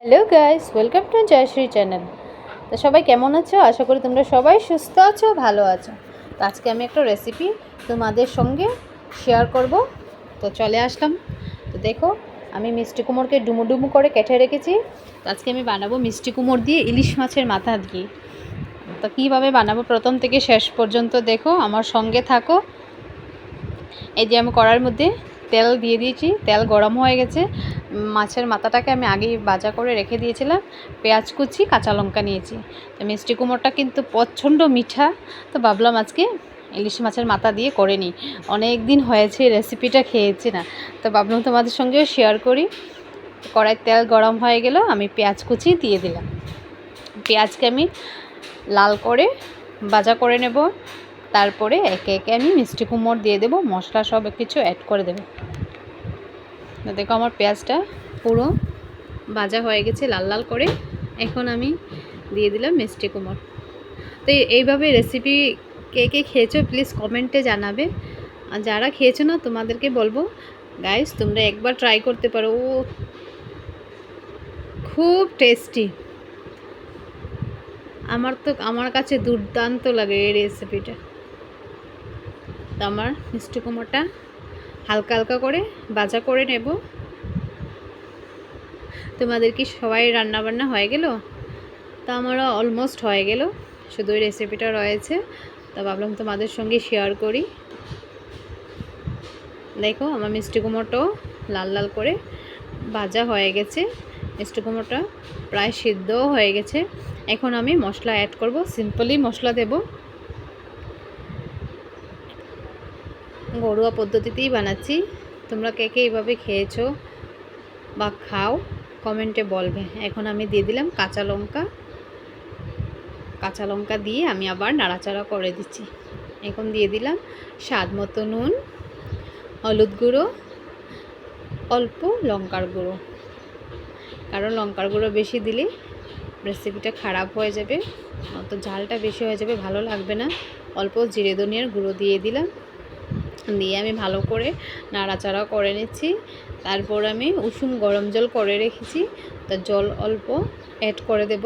Hello guys, welcome to Joyshree channel. তো সবাই কেমন আছো? আশা করি তোমরা সবাই সুস্থ আছো, ভালো আছো। তো আজকে আমি একটা রেসিপি তোমাদের সঙ্গে শেয়ার করব। তো চলে আসলাম। তো দেখো, আমি মিষ্টি কুমড়োকে ডুমো ডুমো করে কেটে রেখেছি। তো আজকে আমি বানাবো মিষ্টি কুমড়ো দিয়ে ইলিশ মাছের মাথা দিয়ে। তো কীভাবে বানাবো প্রথম থেকে শেষ পর্যন্ত দেখো, আমার সঙ্গে থাকো। এই যে আমি কড়াইয়ের মধ্যে তেল দিয়ে দিয়েছি, তেল গরম হয়ে গেছে। মাছের মাথাটাকে আমি আগেই ভাজা করে রেখে দিয়েছিলাম। পেঁয়াজ কুচি, কাঁচা লঙ্কা নিয়েছি। তো মিষ্টি কুমড়োটা কিন্তু প্রচণ্ড মিঠা, তো ভাবলাম আজকে ইলিশ মাছের মাথা দিয়ে করে নিই। অনেক দিন হয়েছে রেসিপিটা খেয়েছি না, তো ভাবলাম তোমাদের সঙ্গেও শেয়ার করি। কড়াইয়ের তেল গরম হয়ে গেল, আমি পেঁয়াজ কুচি দিয়ে দিলাম। পেঁয়াজকে আমি লাল করে ভাজা করে নেব। তারপরে একে একে আমি মিষ্টি কুমড়ো দিয়ে দেবো, মশলা সব কিছু অ্যাড করে দেবো। তো দেখো, আমার পেঁয়াজটা পুরো ভাজা হয়ে গেছে লাল লাল করে। এখন আমি দিয়ে দিলাম মিষ্টি কুমড়ো। তো এইভাবে রেসিপি কে কে খেয়েছো প্লিজ কমেন্টে জানাবে। আর যারা খেয়েছো না, তোমাদেরকে বলবো গাইস, তোমরা একবার ট্রাই করতে পারো। ও খুব টেস্টি, আমার কাছে দুর্দান্ত লাগে এই রেসিপিটা। তো আমার মিষ্টি কুমড়োটা হালকা হালকা করে ভাজা করে নেব। তোমাদের কি সবাই রান্নাবান্না হয়ে গেল? তা আমারও অলমোস্ট হয়ে গেল, শুধু ওই রেসিপিটা রয়েছে। তো ভাবলাম তোমাদের সঙ্গে শেয়ার করি। দেখো, আমার মিষ্টি কুমড়োটাও লাল লাল করে ভাজা হয়ে গেছে। মিষ্টি কুমড়োটা প্রায় সিদ্ধও হয়ে গেছে। এখন আমি মশলা অ্যাড করব, সিম্পলি মশলা দেব। ঘরোয়া পদ্ধতিতেই বানাচ্ছি। তোমরা কে কে এইভাবে খেয়েছো বা খাও কমেন্টে বলবে। এখন আমি দিয়ে দিলাম কাঁচা লঙ্কা দিয়ে আমি আবার নাড়াচাড়া করে দিচ্ছি। এখন দিয়ে দিলাম স্বাদ মতো নুন, হলুদ গুঁড়ো, অল্প লঙ্কার গুঁড়ো, কারণ লঙ্কার গুঁড়ো বেশি দিলে রেসিপিটা খারাপ হয়ে যাবে, তো ঝালটা বেশি হয়ে যাবে, ভালো লাগবে না। অল্প জিরে ধনিয়ার গুঁড়ো দিয়ে দিলাম, দিয়ে আমি ভালো করে নাড়াচাড়া করে নিচ্ছি। তারপর আমি উষুম গরম জল করে রেখেছি, তা জল অল্প অ্যাড করে দেব,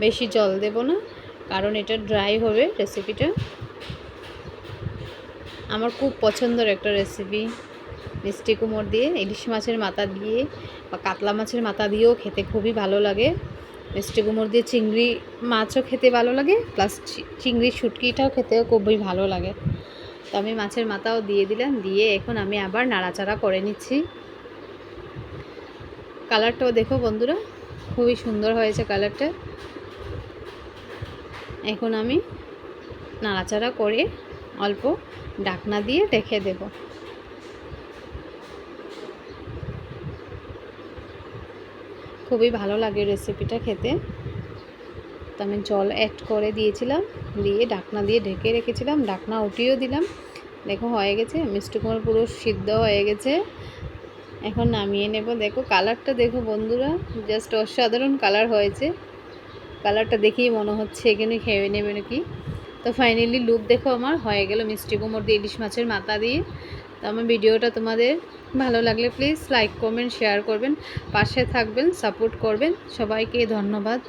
বেশি জল দেব না, কারণ এটা ড্রাই হবে রেসিপিটা। আমার খুব পছন্দের একটা রেসিপি, মিষ্টি কুমড়ো দিয়ে ইলিশ মাছের মাথা দিয়ে বা কাতলা মাছের মাথা দিয়েও খেতে খুবই ভালো লাগে। মিষ্টি কুমড়ো দিয়ে চিংড়ি মাছও খেতে ভালো লাগে, প্লাস চিংড়ির শুটকিটাও খেতেও খুবই ভালো লাগে। তো আমি মাছের মাথাও দিয়ে দিলাম, দিয়ে এখন আমি আবার নাড়াচাড়া করে নিচ্ছি। কালারটাও দেখো বন্ধুরা, খুবই সুন্দর হয়েছে কালারটা। এখন আমি নাড়াচাড়া করে অল্প ঢাকনা দিয়ে রেখে দেব। খুবই ভালো লাগে রেসিপিটা খেতে। তো আমি জল অ্যাড করে দিয়েছিলাম, দিয়ে ঢাকনা দিয়ে ঢেকে রেখেছিলাম, ঢাকনা উঠিয়েও দিলাম। দেখো হয়ে গেছে, মিষ্টি কুমড়ো পুরো সিদ্ধ হয়ে গেছে। এখন নামিয়ে নেব। দেখো কালারটা দেখো বন্ধুরা, জাস্ট অসাধারণ কালার হয়েছে। কালারটা দেখেই মনে হচ্ছে এখানে খেয়ে নেবে নাকি। তো ফাইনালি লুক দেখো, আমার হয়ে গেল মিষ্টি কুমড়ো দিয়ে ইলিশ মাছের মাথা দিয়ে। তো আমার ভিডিওটা তোমাদের ভালো লাগলে প্লিজ লাইক কমেন্ট শেয়ার করবেন, পাশে থাকবেন, সাপোর্ট করবেন। সবাইকে ধন্যবাদ।